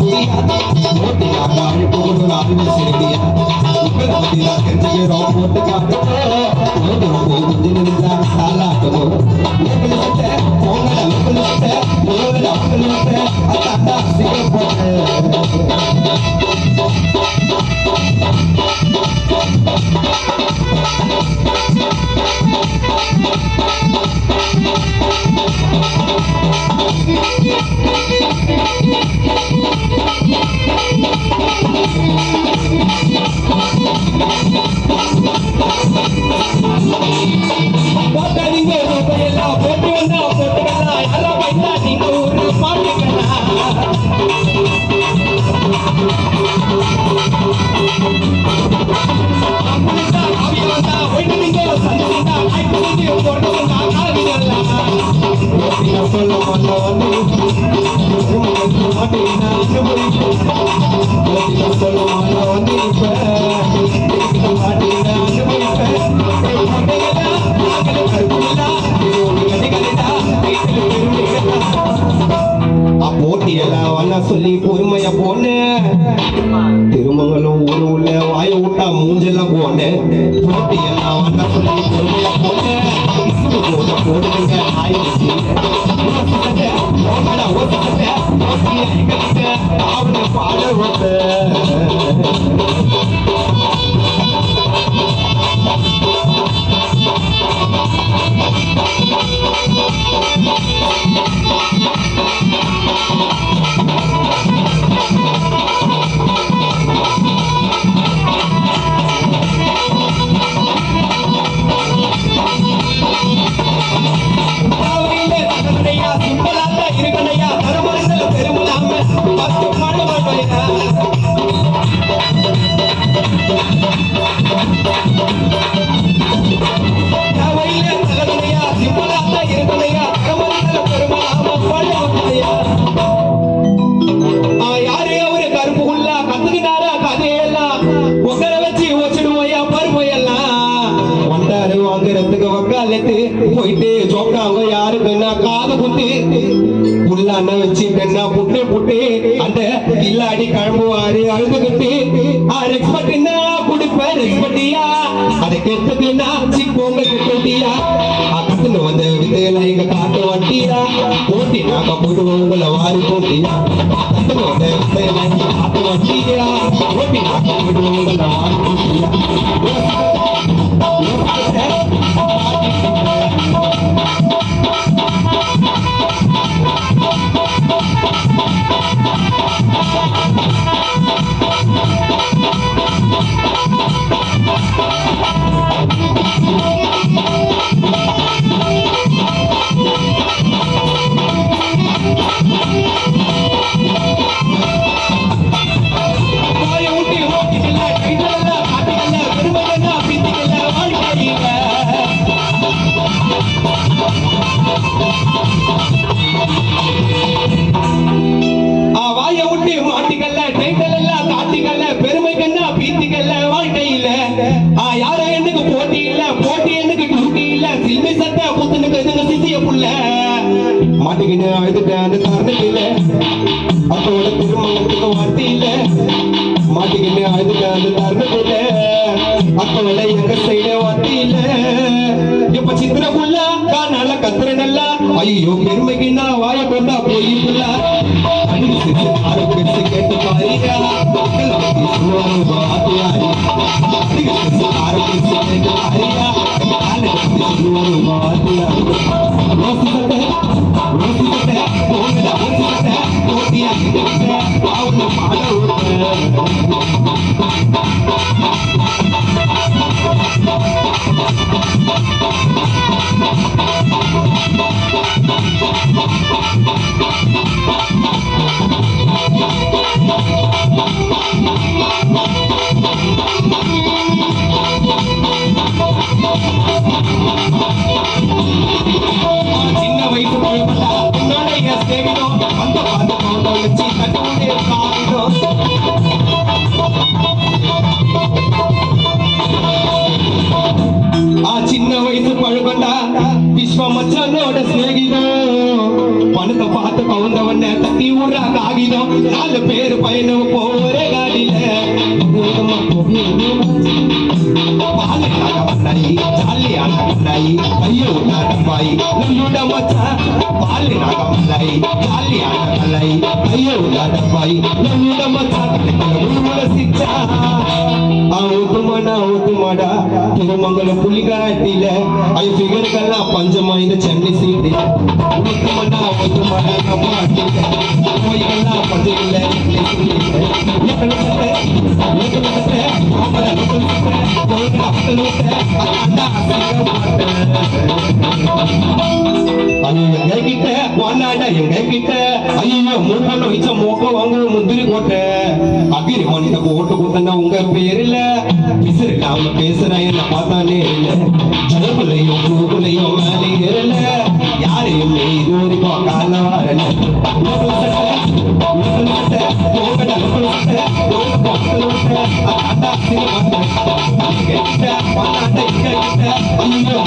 புதியா போட்டியா காழி போடு நாலு சரியா உங்களை பத்தி நான் தெரிஞ்சுக்கிறோம் போட்டு காட்டுறோம் போகுது நின்றா தாளாட்டமோ உங்களை விட்ட உங்களை விட்ட உங்களை அவங்களை விட்ட அத்தாண்டா சிங்கப்போட்டு சொல்லி பொறுமையா போனேன் திருமங்களும் ஊரு உள்ள வாய விட்டா மூஞ்செல்லாம் போனேன் போட்டி எல்லாம் வந்தா சொல்லி பொறுமையா போனேன் போடுங்க அவனை பாட போயிட்டு சோக்காங்க யாருக்குன்னா காது குத்து புல்லாண்ண வச்சு பெண்ணா புட்டு புட்டு அந்த கில்லாடி கிளம்புவாரு அழுதுகிட்டு ரெக்ஸ்பெக்ட்னா கொடுப்பேன் ரெக்ஸ்பெக்டியா அதை கெட்டுக்குன்னா சிப்போங்க கெட்டியா கத்துன்னு வந்த விதையெல்லாம் எங்க காட்டு வண்டியா போட்டி நாங்க போடுவோங்கள வாரி போட்டியா கத்துன்னு வந்த விதையெல்லாம் எங்க காட்டு வண்டியா போட்டி நாங்க போடுவோங்கள வாரி போட்டியா மாட்டிக்கின்னு அழுதுட்டேன் அந்த தருணத்தில அப்போட திருமணத்துக்கு வார்த்தையில மாட்டிக்கின்னு அழுதுட்டேன் அந்த தருணத்தில அப்போட எங்க சைட வார்த்தையில இப்ப சித்திரக்குள்ள காணால கத்துறனல்ல ஐயோ பெருமைக்கு நான் வாய கொண்டா போயிட்டுல ஆறு பெருசு கேட்டு பாரியா ஆறு பெருசு கேட்டு பாரியா చిన్న వయసు పడుకుంటా విశ్వమచ్చనోడ స్నేహితుడు பணத்தை பார்த்து கவுந்தவன தட்டி விடுறா காகிதம் 4 பேரு பயணம் போற காடியில பாலுக்காக வந்தாயி ஜாலியான வந்தாயி ஐயோ நடப்பாயி நம்முட மச்சான் பாலுக்காக வந்தாயி ஜாலியான வந்தாயி ஐயோ நடப்பாயி நம்முட மச்சான் சிச்சா ஊத்துமாடா திருமங்கலம் புலிகாட்டில ஐ ஃபிகருக்கெல்லாம் பஞ்சமா இந்த சென்னை சீட்டு ஊத்துமாடா நம்ம கோயிலெல்லாம் பஞ்சம் இல்லை எங்க கிட்ட வாண்டாடா எங்க கிட்ட ஐயோ மூக்கணும் இச்ச மூக்க வாங்க முந்திரி கோட்டை அகிரி மனித ஓட்டு கொடுத்தா உங்க பேருல பிசிறுக்கு அவங்க பேசுறேன் என்ன பார்த்தானே இல்ல ஜோகுலையும் கூகுலையும் மேலே ஏறல யாரையும் இது வரைக்கும் கால வரல ஐயோ